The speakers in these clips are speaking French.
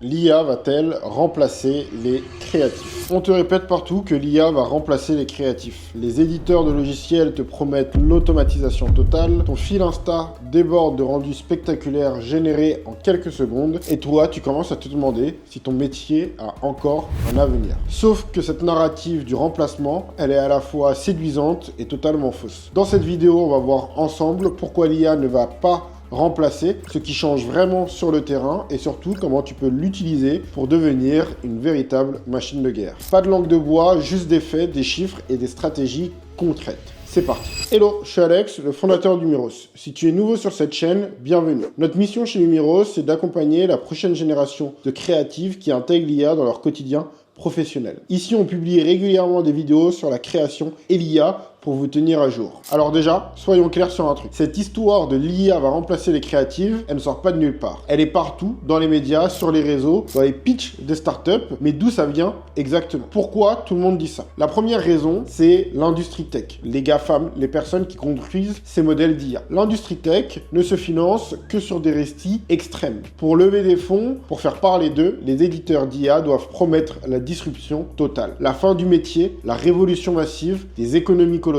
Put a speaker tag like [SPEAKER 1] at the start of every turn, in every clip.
[SPEAKER 1] L'IA va-t-elle remplacer les créatifs? On te répète partout que l'IA va remplacer les créatifs. Les éditeurs de logiciels te promettent l'automatisation totale, ton fil Insta déborde de rendus spectaculaires générés en quelques secondes, et toi, tu commences à te demander si ton métier a encore un avenir. Sauf que cette narrative du remplacement, elle est à la fois séduisante et totalement fausse. Dans cette vidéo, on va voir ensemble pourquoi l'IA ne va pas remplacer, ce qui change vraiment sur le terrain et surtout comment tu peux l'utiliser pour devenir une véritable machine de guerre. Pas de langue de bois, juste des faits, des chiffres et des stratégies concrètes. C'est parti. Hello, je suis Alex, le fondateur d'Humiros. Si tu es nouveau sur cette chaîne, bienvenue. Notre mission chez Humiros, c'est d'accompagner la prochaine génération de créatifs qui intègrent l'IA dans leur quotidien professionnel. Ici, on publie régulièrement des vidéos sur la création et l'IA pour vous tenir à jour. Alors déjà, soyons clairs sur un truc. Cette histoire de l'IA va remplacer les créatives, elle ne sort pas de nulle part. Elle est partout, dans les médias, sur les réseaux, dans les pitchs des startups, mais d'où ça vient exactement? Pourquoi tout le monde dit ça? La première raison, c'est l'industrie tech. Les GAFAM, les personnes qui construisent ces modèles d'IA. L'industrie tech ne se finance que sur des restis extrêmes. Pour lever des fonds, pour faire parler d'eux, les éditeurs d'IA doivent promettre la disruption totale. La fin du métier, la révolution massive, des économies colossales,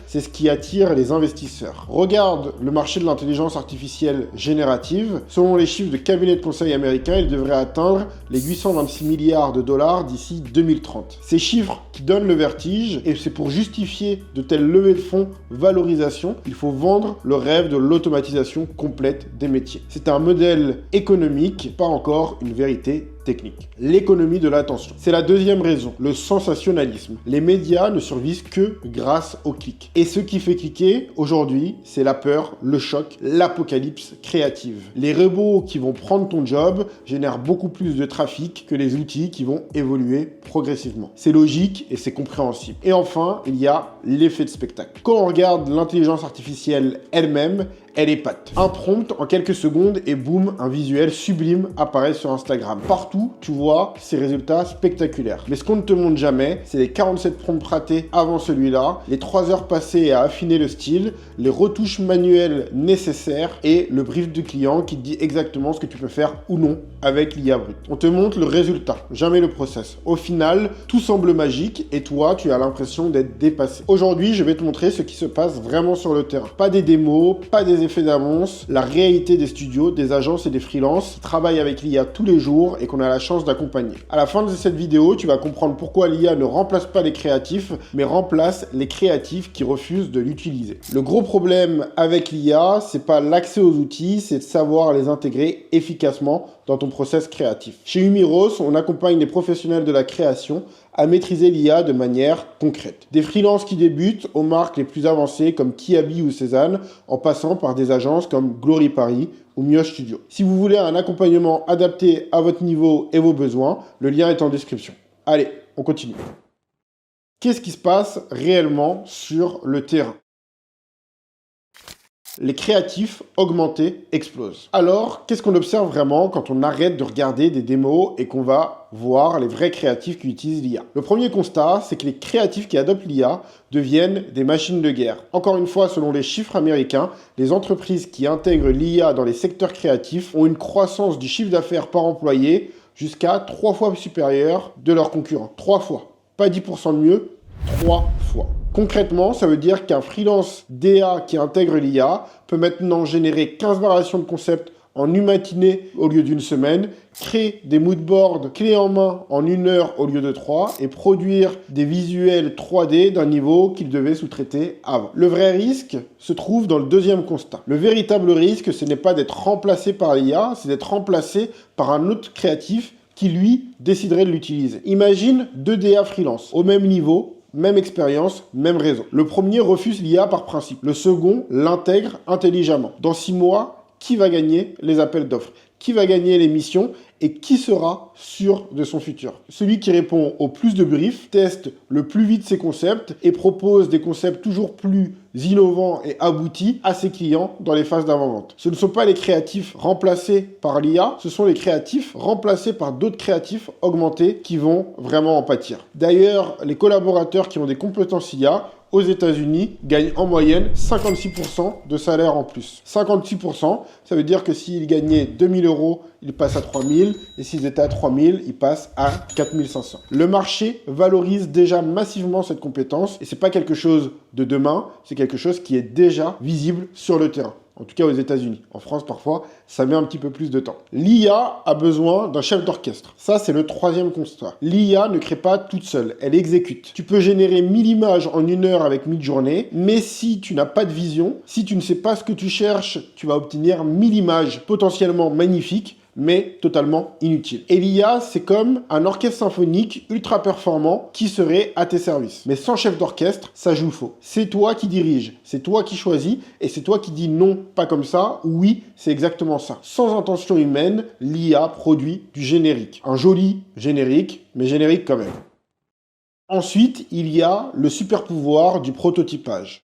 [SPEAKER 1] c'est ce qui attire les investisseurs. Regarde le marché de l'intelligence artificielle générative. Selon les chiffres de cabinets de conseil américains, il devrait atteindre les 826 milliards de dollars d'ici 2030. Ces chiffres qui donnent le vertige, et c'est pour justifier de telles levées de fonds, valorisation, il faut vendre le rêve de l'automatisation complète des métiers. C'est un modèle économique, pas encore une vérité technique. L'économie de l'attention. C'est la deuxième raison, le sensationnalisme. Les médias ne survivent que grâce au clic. Et ce qui fait cliquer aujourd'hui, c'est la peur, le choc, l'apocalypse créative. Les robots qui vont prendre ton job génèrent beaucoup plus de trafic que les outils qui vont évoluer progressivement. C'est logique et c'est compréhensible. Et enfin, il y a l'effet de spectacle. Quand on regarde l'intelligence artificielle elle-même, elle épate. Un prompt en quelques secondes et boum, un visuel sublime apparaît sur Instagram. Partout, tu vois ces résultats spectaculaires. Mais ce qu'on ne te montre jamais, c'est les 47 prompts ratés avant celui-là, les 3 heures passées à affiner le style, les retouches manuelles nécessaires et le brief du client qui te dit exactement ce que tu peux faire ou non avec l'IA brute. On te montre le résultat, jamais le process. Au final, tout semble magique et toi, tu as l'impression d'être dépassé. Aujourd'hui, je vais te montrer ce qui se passe vraiment sur le terrain. Pas des démos, pas des effets d'annonce, la réalité des studios, des agences et des freelances qui travaillent avec l'IA tous les jours et qu'on a la chance d'accompagner. À la fin de cette vidéo, tu vas comprendre pourquoi l'IA ne remplace pas les créatifs, mais remplace les créatifs qui refusent de l'utiliser. Le gros problème avec l'IA, c'est pas l'accès aux outils, c'est de savoir les intégrer efficacement dans ton process créatif. Chez Humiros, on accompagne les professionnels de la création à maîtriser l'IA de manière concrète. Des freelances qui débutent aux marques les plus avancées comme Kiabi ou Cézanne, en passant par des agences comme Glory Paris ou Mioche Studio. Si vous voulez un accompagnement adapté à votre niveau et vos besoins, le lien est en description. Allez, on continue. Qu'est-ce qui se passe réellement sur le terrain? Les créatifs augmentés explosent. Alors, qu'est-ce qu'on observe vraiment quand on arrête de regarder des démos et qu'on va voir les vrais créatifs qui utilisent l'IA? Le premier constat, c'est que les créatifs qui adoptent l'IA deviennent des machines de guerre. Encore une fois, selon les chiffres américains, les entreprises qui intègrent l'IA dans les secteurs créatifs ont une croissance du chiffre d'affaires par employé jusqu'à 3 fois supérieure de leurs concurrents. 3 fois. Pas 10% de mieux, 3 fois. Concrètement, ça veut dire qu'un freelance DA qui intègre l'IA peut maintenant générer 15 variations de concepts en une matinée au lieu d'une semaine, créer des moodboards clés en main en 1 heure au lieu de 3 et produire des visuels 3D d'un niveau qu'il devait sous-traiter avant. Le vrai risque se trouve dans le deuxième constat. Le véritable risque, ce n'est pas d'être remplacé par l'IA, c'est d'être remplacé par un autre créatif qui, lui, déciderait de l'utiliser. Imagine 2 DA freelance au même niveau, même expérience, même réseau. Le premier refuse l'IA par principe. Le second l'intègre intelligemment. Dans 6 mois, qui va gagner les appels d'offres? Qui va gagner les missions et qui sera sûr de son futur? Celui qui répond au plus de briefs, teste le plus vite ses concepts et propose des concepts toujours plus innovants et aboutis à ses clients dans les phases d'avant-vente. Ce ne sont pas les créatifs remplacés par l'IA, ce sont les créatifs remplacés par d'autres créatifs augmentés qui vont vraiment en pâtir. D'ailleurs, les collaborateurs qui ont des compétences IA aux États-Unis gagnent en moyenne 56% de salaire en plus. 56%, ça veut dire que s'ils gagnaient 2000 euros, ils passent à 3000, et s'ils étaient à 3000, ils passent à 4500. Le marché valorise déjà massivement cette compétence, et c'est pas quelque chose de demain, c'est quelque chose qui est déjà visible sur le terrain. En tout cas aux États-Unis. En France, parfois, ça met un petit peu plus de temps. L'IA a besoin d'un chef d'orchestre. Ça, c'est le troisième constat. L'IA ne crée pas toute seule, elle exécute. Tu peux générer 1000 images en 1 heure avec Midjourney, mais si tu n'as pas de vision, si tu ne sais pas ce que tu cherches, tu vas obtenir 1000 images potentiellement magnifiques, mais totalement inutile. Et l'IA, c'est comme un orchestre symphonique ultra performant qui serait à tes services. Mais sans chef d'orchestre, ça joue faux. C'est toi qui dirige, c'est toi qui choisis, et c'est toi qui dis non, pas comme ça, ou oui, c'est exactement ça. Sans intention humaine, l'IA produit du générique. Un joli générique, mais générique quand même. Ensuite, il y a le super pouvoir du prototypage.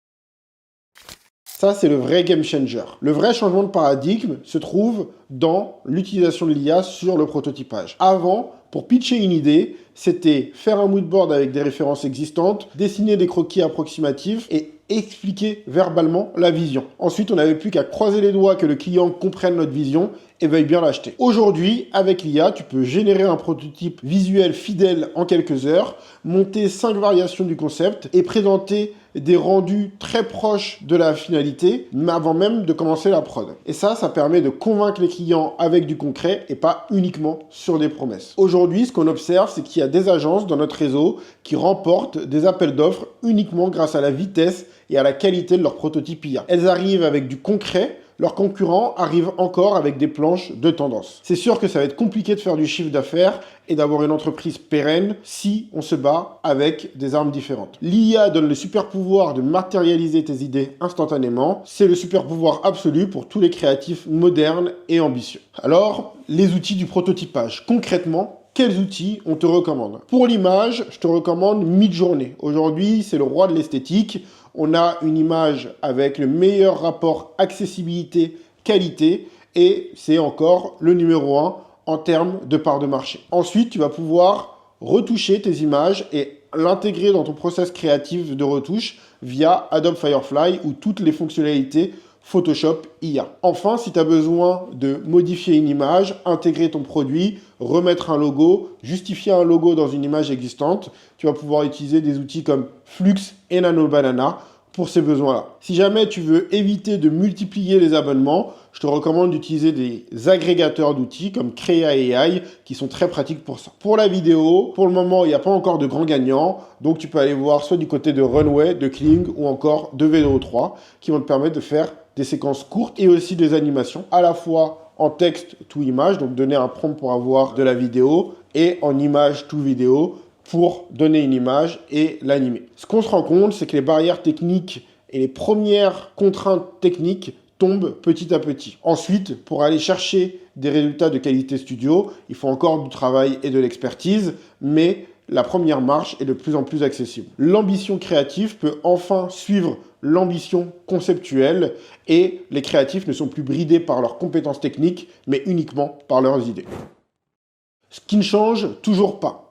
[SPEAKER 1] Ça, c'est le vrai game changer. Le vrai changement de paradigme se trouve dans l'utilisation de l'IA sur le prototypage. Avant, pour pitcher une idée, c'était faire un moodboard avec des références existantes, dessiner des croquis approximatifs et expliquer verbalement la vision. Ensuite, on n'avait plus qu'à croiser les doigts que le client comprenne notre vision et veuille bien l'acheter. Aujourd'hui, avec l'IA, tu peux générer un prototype visuel fidèle en quelques heures, monter 5 variations du concept et présenter des rendus très proches de la finalité, mais avant même de commencer la prod. Et ça permet de convaincre les clients avec du concret et pas uniquement sur des promesses. Aujourd'hui, ce qu'on observe, c'est qu'il y a des agences dans notre réseau qui remportent des appels d'offres uniquement grâce à la vitesse et à la qualité de leur prototype IA. Elles arrivent avec du concret, leurs concurrents arrivent encore avec des planches de tendance. C'est sûr que ça va être compliqué de faire du chiffre d'affaires et d'avoir une entreprise pérenne si on se bat avec des armes différentes. L'IA donne le super pouvoir de matérialiser tes idées instantanément. C'est le super pouvoir absolu pour tous les créatifs modernes et ambitieux. Alors, les outils du prototypage. Concrètement, quels outils on te recommande? Pour l'image, je te recommande Midjourney. Aujourd'hui, c'est le roi de l'esthétique. On a une image avec le meilleur rapport accessibilité-qualité et c'est encore le numéro 1 en termes de part de marché. Ensuite, tu vas pouvoir retoucher tes images et l'intégrer dans ton process créatif de retouche via Adobe Firefly ou toutes les fonctionnalités Photoshop IA. Enfin, si tu as besoin de modifier une image, intégrer ton produit, remettre un logo, justifier un logo dans une image existante, tu vas pouvoir utiliser des outils comme Flux et Nano Banana pour ces besoins-là. Si jamais tu veux éviter de multiplier les abonnements, je te recommande d'utiliser des agrégateurs d'outils comme Crea AI qui sont très pratiques pour ça. Pour la vidéo, pour le moment, il n'y a pas encore de grands gagnants, donc tu peux aller voir soit du côté de Runway, de Kling ou encore de Veo3 qui vont te permettre de faire des séquences courtes et aussi des animations à la fois en texte to image, donc donner un prompt pour avoir de la vidéo, et en image to vidéo pour donner une image et l'animer. Ce qu'on se rend compte, c'est que les barrières techniques et les premières contraintes techniques tombent petit à petit. Ensuite, pour aller chercher des résultats de qualité studio, il faut encore du travail et de l'expertise, mais la première marche est de plus en plus accessible. L'ambition créative peut enfin suivre l'ambition conceptuelle et les créatifs ne sont plus bridés par leurs compétences techniques, mais uniquement par leurs idées. Ce qui ne change toujours pas.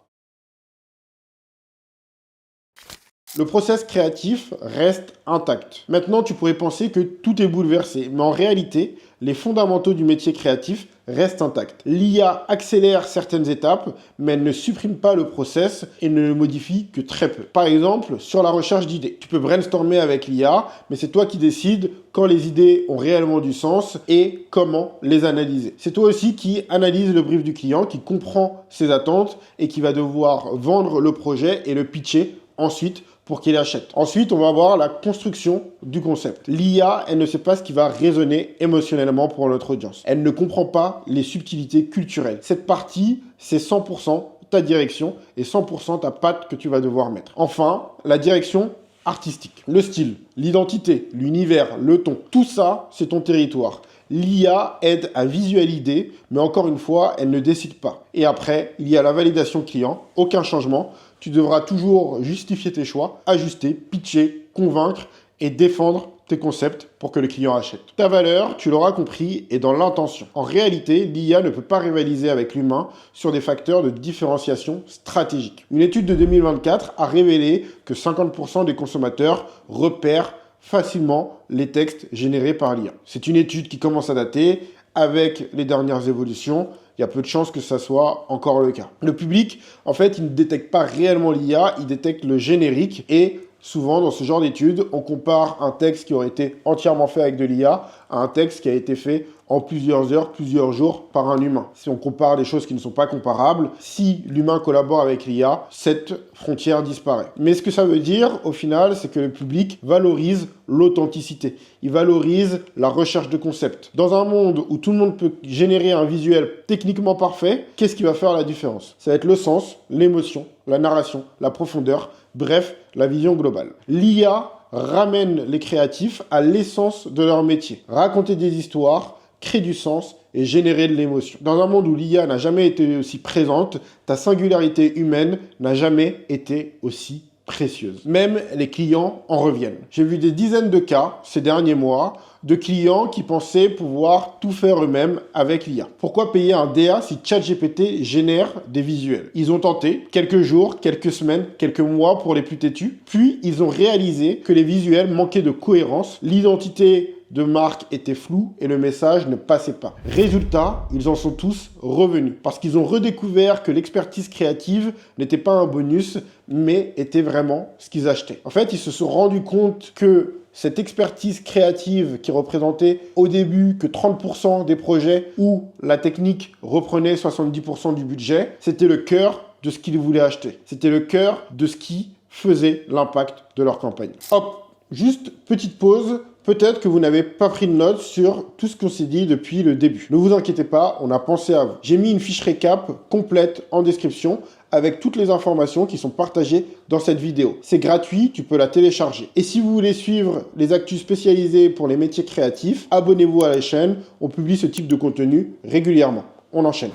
[SPEAKER 1] Le process créatif reste intact. Maintenant, tu pourrais penser que tout est bouleversé, mais en réalité, les fondamentaux du métier créatif restent intacts. L'IA accélère certaines étapes, mais elle ne supprime pas le process et ne le modifie que très peu. Par exemple, sur la recherche d'idées. Tu peux brainstormer avec l'IA, mais c'est toi qui décides quand les idées ont réellement du sens et comment les analyser. C'est toi aussi qui analyse le brief du client, qui comprend ses attentes et qui va devoir vendre le projet et le pitcher ensuite pour qu'il achète. Ensuite, on va voir la construction du concept. L'IA, elle ne sait pas ce qui va résonner émotionnellement pour notre audience. Elle ne comprend pas les subtilités culturelles. Cette partie, c'est 100% ta direction et 100% ta patte que tu vas devoir mettre. Enfin, la direction artistique. Le style, l'identité, l'univers, le ton, tout ça, c'est ton territoire. L'IA aide à visualiser, mais encore une fois, elle ne décide pas. Et après, il y a la validation client, aucun changement. Tu devras toujours justifier tes choix, ajuster, pitcher, convaincre et défendre tes concepts pour que le client achète. Ta valeur, tu l'auras compris, est dans l'intention. En réalité, l'IA ne peut pas rivaliser avec l'humain sur des facteurs de différenciation stratégique. Une étude de 2024 a révélé que 50% des consommateurs repèrent facilement les textes générés par l'IA. C'est une étude qui commence à dater. Avec les dernières évolutions, il y a peu de chances que ça soit encore le cas. Le public, en fait, il ne détecte pas réellement l'IA, il détecte le générique et souvent, dans ce genre d'études, on compare un texte qui aurait été entièrement fait avec de l'IA à un texte qui a été fait en plusieurs heures, plusieurs jours par un humain. Si on compare des choses qui ne sont pas comparables, si l'humain collabore avec l'IA, cette frontière disparaît. Mais ce que ça veut dire, au final, c'est que le public valorise l'authenticité. Il valorise la recherche de concepts. Dans un monde où tout le monde peut générer un visuel techniquement parfait, qu'est-ce qui va faire la différence? Ça va être le sens, l'émotion, la narration, la profondeur, bref, la vision globale. L'IA ramène les créatifs à l'essence de leur métier. Raconter des histoires, créer du sens et générer de l'émotion. Dans un monde où l'IA n'a jamais été aussi présente, ta singularité humaine n'a jamais été aussi précieuse. Même les clients en reviennent. J'ai vu des dizaines de cas ces derniers mois de clients qui pensaient pouvoir tout faire eux-mêmes avec l'IA. Pourquoi payer un DA si ChatGPT génère des visuels? Ils ont tenté quelques jours, quelques semaines, quelques mois pour les plus têtus, puis ils ont réalisé que les visuels manquaient de cohérence, l'identité de marque était floue et le message ne passait pas. Résultat, ils en sont tous revenus parce qu'ils ont redécouvert que l'expertise créative n'était pas un bonus, mais était vraiment ce qu'ils achetaient. En fait, ils se sont rendus compte que cette expertise créative qui représentait au début que 30% des projets où la technique reprenait 70% du budget, c'était le cœur de ce qu'ils voulaient acheter. C'était le cœur de ce qui faisait l'impact de leur campagne. Hop, juste petite pause. Peut-être que vous n'avez pas pris de notes sur tout ce qu'on s'est dit depuis le début. Ne vous inquiétez pas, on a pensé à vous. J'ai mis une fiche récap complète en description avec toutes les informations qui sont partagées dans cette vidéo. C'est gratuit, tu peux la télécharger. Et si vous voulez suivre les actus spécialisés pour les métiers créatifs, abonnez-vous à la chaîne, on publie ce type de contenu régulièrement. On enchaîne.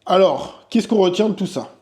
[SPEAKER 1] Alors, qu'est-ce qu'on retient de tout ça ?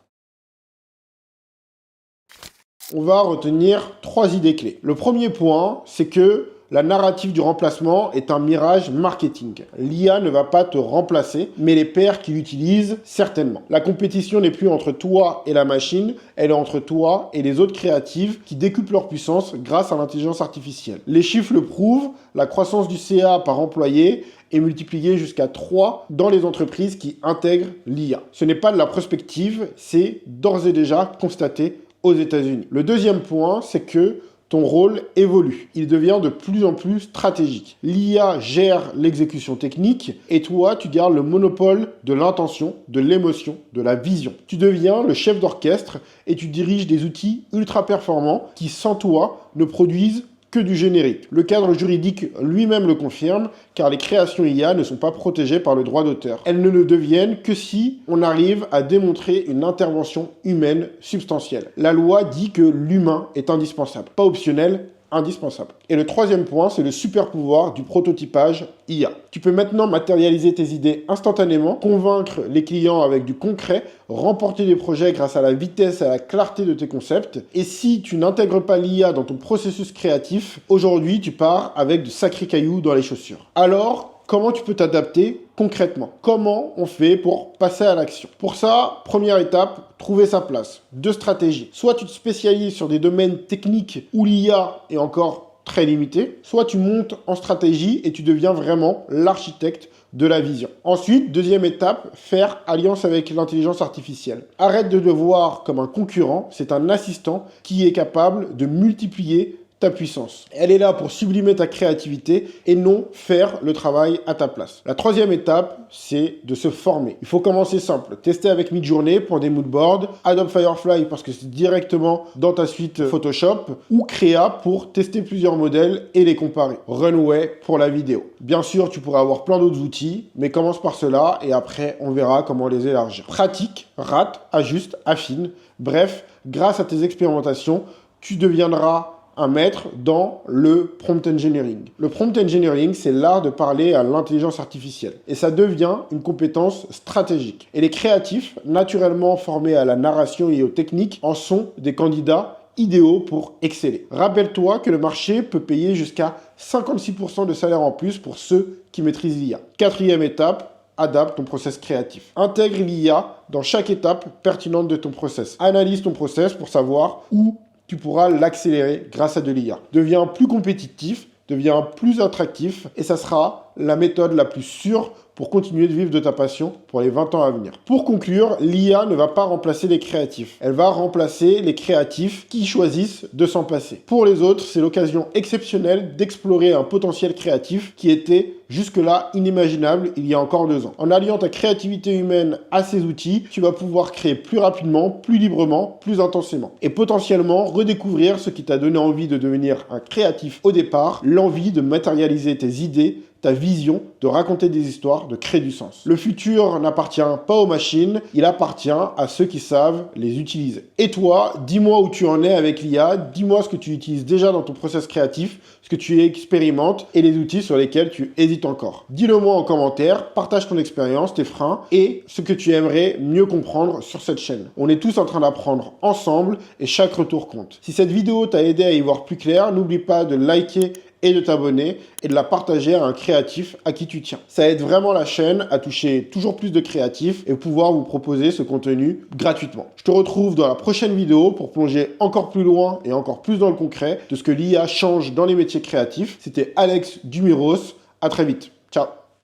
[SPEAKER 1] On va retenir 3 idées clés. Le premier point, c'est que la narrative du remplacement est un mirage marketing. L'IA ne va pas te remplacer, mais les pairs qui l'utilisent, certainement. La compétition n'est plus entre toi et la machine, elle est entre toi et les autres créatives qui décuplent leur puissance grâce à l'intelligence artificielle. Les chiffres le prouvent, la croissance du CA par employé est multipliée jusqu'à 3 dans les entreprises qui intègrent l'IA. Ce n'est pas de la prospective, c'est d'ores et déjà constaté aux États-Unis. Le deuxième point, c'est que ton rôle évolue. Il devient de plus en plus stratégique. L'IA gère l'exécution technique et toi, tu gardes le monopole de l'intention, de l'émotion, de la vision. Tu deviens le chef d'orchestre et tu diriges des outils ultra performants qui, sans toi, ne produisent que du générique. Le cadre juridique lui-même le confirme, car les créations IA ne sont pas protégées par le droit d'auteur. Elles ne le deviennent que si on arrive à démontrer une intervention humaine substantielle. La loi dit que l'humain est indispensable, pas optionnel, indispensable. Et le troisième point, c'est le super pouvoir du prototypage IA. Tu peux maintenant matérialiser tes idées instantanément, convaincre les clients avec du concret, remporter des projets grâce à la vitesse et à la clarté de tes concepts. Et si tu n'intègres pas l'IA dans ton processus créatif, aujourd'hui, tu pars avec de sacrés cailloux dans les chaussures. Alors, comment tu peux t'adapter concrètement? Comment on fait pour passer à l'action? Pour ça, première étape, trouver sa place. 2 stratégies. Soit tu te spécialises sur des domaines techniques où l'IA est encore très limitée, soit tu montes en stratégie et tu deviens vraiment l'architecte de la vision. Ensuite, deuxième étape, faire alliance avec l'intelligence artificielle. Arrête de le voir comme un concurrent, c'est un assistant qui est capable de multiplier ta puissance. Elle est là pour sublimer ta créativité et non faire le travail à ta place. La troisième étape, c'est de se former. Il faut commencer simple. Tester avec Midjourney pour des moodboards, Adobe Firefly parce que c'est directement dans ta suite Photoshop ou Créa pour tester plusieurs modèles et les comparer. Runway pour la vidéo. Bien sûr, tu pourrais avoir plein d'autres outils, mais commence par cela et après, on verra comment les élargir. Pratique, rate, ajuste, affine. Bref, grâce à tes expérimentations, tu deviendras un maître dans le prompt engineering. Le prompt engineering, c'est l'art de parler à l'intelligence artificielle. Et ça devient une compétence stratégique. Et les créatifs, naturellement formés à la narration et aux techniques, en sont des candidats idéaux pour exceller. Rappelle-toi que le marché peut payer jusqu'à 56% de salaire en plus pour ceux qui maîtrisent l'IA. Quatrième étape, adapte ton process créatif. Intègre l'IA dans chaque étape pertinente de ton process. Analyse ton process pour savoir où tu pourras l'accélérer grâce à de l'IA. Deviens plus compétitif, deviens plus attractif et ça sera la méthode la plus sûre pour continuer de vivre de ta passion pour les 20 ans à venir. Pour conclure, l'IA ne va pas remplacer les créatifs. Elle va remplacer les créatifs qui choisissent de s'en passer. Pour les autres, c'est l'occasion exceptionnelle d'explorer un potentiel créatif qui était jusque-là inimaginable il y a encore 2 ans. En alliant ta créativité humaine à ces outils, tu vas pouvoir créer plus rapidement, plus librement, plus intensément. Et potentiellement redécouvrir ce qui t'a donné envie de devenir un créatif au départ, l'envie de matérialiser tes idées, ta vision, de raconter des histoires, de créer du sens. Le futur n'appartient pas aux machines, il appartient à ceux qui savent les utiliser. Et toi, dis-moi où tu en es avec l'IA, dis-moi ce que tu utilises déjà dans ton process créatif, ce que tu expérimentes et les outils sur lesquels tu hésites encore. Dis-le-moi en commentaire, partage ton expérience, tes freins et ce que tu aimerais mieux comprendre sur cette chaîne. On est tous en train d'apprendre ensemble et chaque retour compte. Si cette vidéo t'a aidé à y voir plus clair, n'oublie pas de liker et de t'abonner et de la partager à un créatif à qui tu tiens. Ça aide vraiment la chaîne à toucher toujours plus de créatifs et pouvoir vous proposer ce contenu gratuitement. Je te retrouve dans la prochaine vidéo pour plonger encore plus loin et encore plus dans le concret de ce que l'IA change dans les métiers créatifs. C'était Alex Dumiros. À très vite. Ciao.